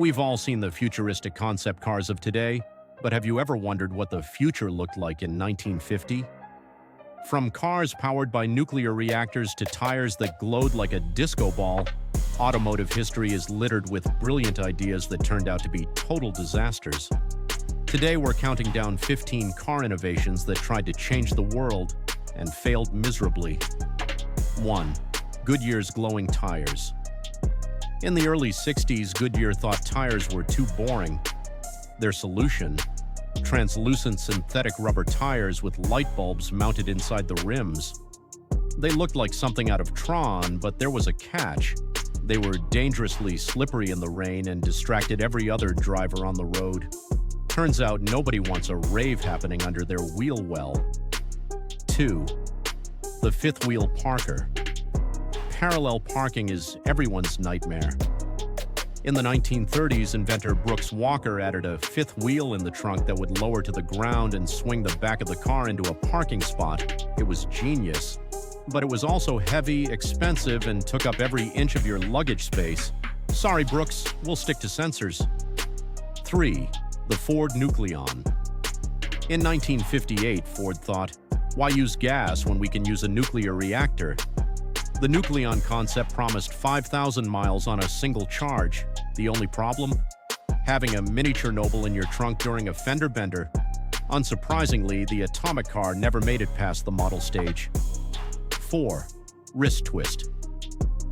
We've all seen the futuristic concept cars of today, but have you ever wondered what the future looked like in 1950? From cars powered by nuclear reactors to tires that glowed like a disco ball, automotive history is littered with brilliant ideas that turned out to be total disasters. Today, we're counting down 15 car innovations that tried to change the world and failed miserably. 1. Goodyear's glowing tires. In the early 60s, Goodyear thought tires were too boring. Their solution? Translucent synthetic rubber tires with light bulbs mounted inside the rims. They looked like something out of Tron, but there was a catch. They were dangerously slippery in the rain and distracted every other driver on the road. Turns out nobody wants a rave happening under their wheel well. 2. The fifth wheel parker. Parallel parking is everyone's nightmare. In the 1930s, inventor Brooks Walker added a fifth wheel in the trunk that would lower to the ground and swing the back of the car into a parking spot. It was genius. But it was also heavy, expensive, and took up every inch of your luggage space. Sorry, Brooks, we'll stick to sensors. 3. The Ford Nucleon. In 1958, Ford thought, why use gas when we can use a nuclear reactor? The Nucleon concept promised 5,000 miles on a single charge. The only problem? Having a mini Chernobyl in your trunk during a fender bender. Unsurprisingly, the atomic car never made it past the model stage. 4. Wrist twist.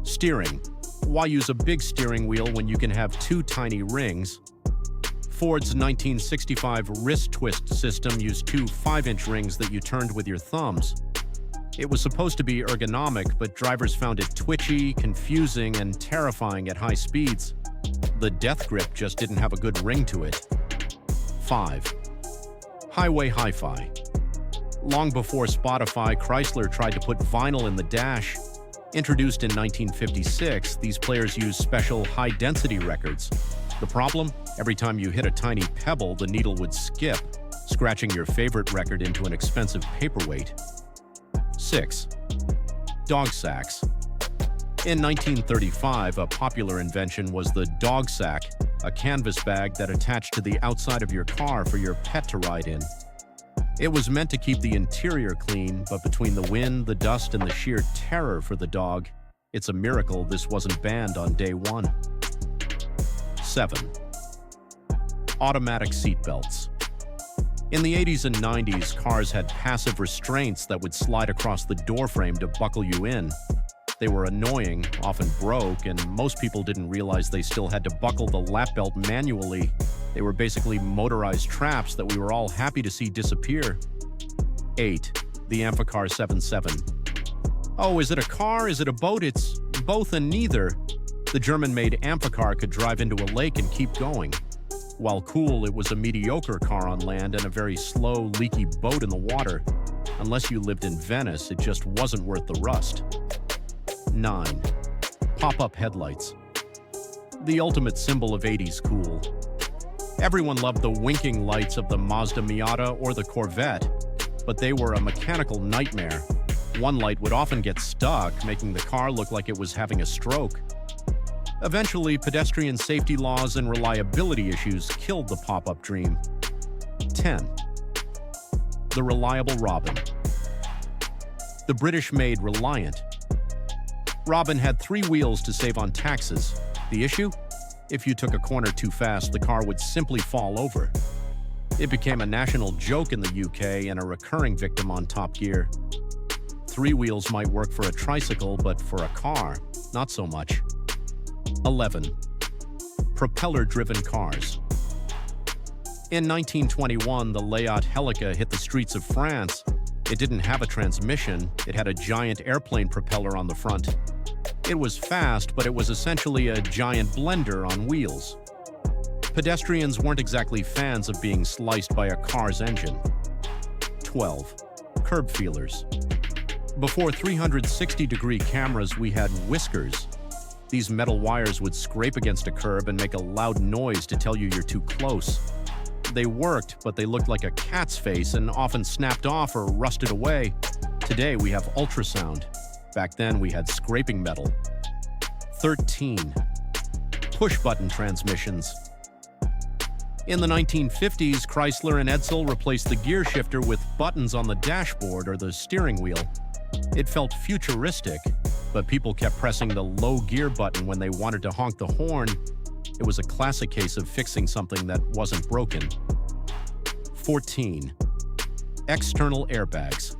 Steering. Why use a big steering wheel when you can have two tiny rings? Ford's 1965 wrist twist system used two 5-inch rings that you turned with your thumbs. It was supposed to be ergonomic, but drivers found it twitchy, confusing, and terrifying at high speeds. The death grip just didn't have a good ring to it. 5. Highway hi-fi. Long before Spotify, Chrysler tried to put vinyl in the dash. Introduced in 1956, these players used special high-density records. The problem? Every time you hit a tiny pebble, the needle would skip, scratching your favorite record into an expensive paperweight. 6. Dog sacks. In 1935, a popular invention was the dog sack, a canvas bag that attached to the outside of your car for your pet to ride in. It was meant to keep the interior clean, but between the wind, the dust, and the sheer terror for the dog, it's a miracle this wasn't banned on day one. 7. Automatic seatbelts. In the 80s and 90s, cars had passive restraints that would slide across the doorframe to buckle you in. They were annoying, often broke, and most people didn't realize they still had to buckle the lap belt manually. They were basically motorized traps that we were all happy to see disappear. 8. The Amphicar 77. Oh, is it a car? Is it a boat? It's both and neither. The German-made Amphicar could drive into a lake and keep going. While cool, it was a mediocre car on land and a very slow, leaky boat in the water. Unless you lived in Venice, it just wasn't worth the rust. 9. Pop-up headlights. The ultimate symbol of 80s cool. Everyone loved the winking lights of the Mazda Miata or the Corvette, but they were a mechanical nightmare. One light would often get stuck, making the car look like it was having a stroke. Eventually, pedestrian safety laws and reliability issues killed the pop-up dream. 10. The reliable Robin. The British-made Reliant. Robin had 3 wheels to save on taxes. The issue? If you took a corner too fast, the car would simply fall over. It became a national joke in the UK and a recurring victim on Top Gear. 3 wheels might work for a tricycle, but for a car, not so much. 11. Propeller-driven cars. In 1921, the Layat Helica hit the streets of France. It didn't have a transmission, it had a giant airplane propeller on the front. It was fast, but it was essentially a giant blender on wheels. Pedestrians weren't exactly fans of being sliced by a car's engine. 12. Curb feelers. Before 360-degree cameras, we had whiskers. These metal wires would scrape against a curb and make a loud noise to tell you you're too close. They worked, but they looked like a cat's face and often snapped off or rusted away. Today we have ultrasound. Back then we had scraping metal. 13. push-button transmissions. In the 1950s, Chrysler and Edsel replaced the gear shifter with buttons on the dashboard or the steering wheel. It felt futuristic, but people kept pressing the low gear button when they wanted to honk the horn. It was a classic case of fixing something that wasn't broken. 14. External airbags.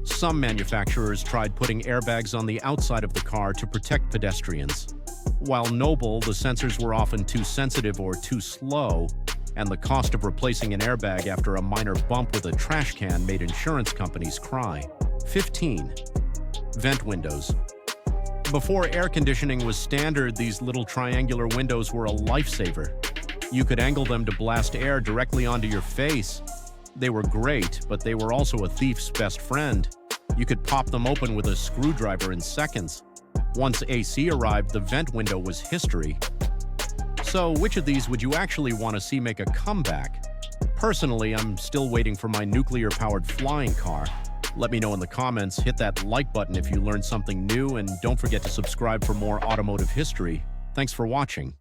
Some manufacturers tried putting airbags on the outside of the car to protect pedestrians. While noble, the sensors were often too sensitive or too slow, and the cost of replacing an airbag after a minor bump with a trash can made insurance companies cry. 15. Vent windows. Before air conditioning was standard, these little triangular windows were a lifesaver. You could angle them to blast air directly onto your face. They were great, but they were also a thief's best friend. You could pop them open with a screwdriver in seconds. Once AC arrived, the vent window was history. So, which of these would you actually want to see make a comeback? Personally, I'm still waiting for my nuclear-powered flying car. Let me know in the comments, hit that like button if you learned something new, and don't forget to subscribe for more automotive history. Thanks for watching.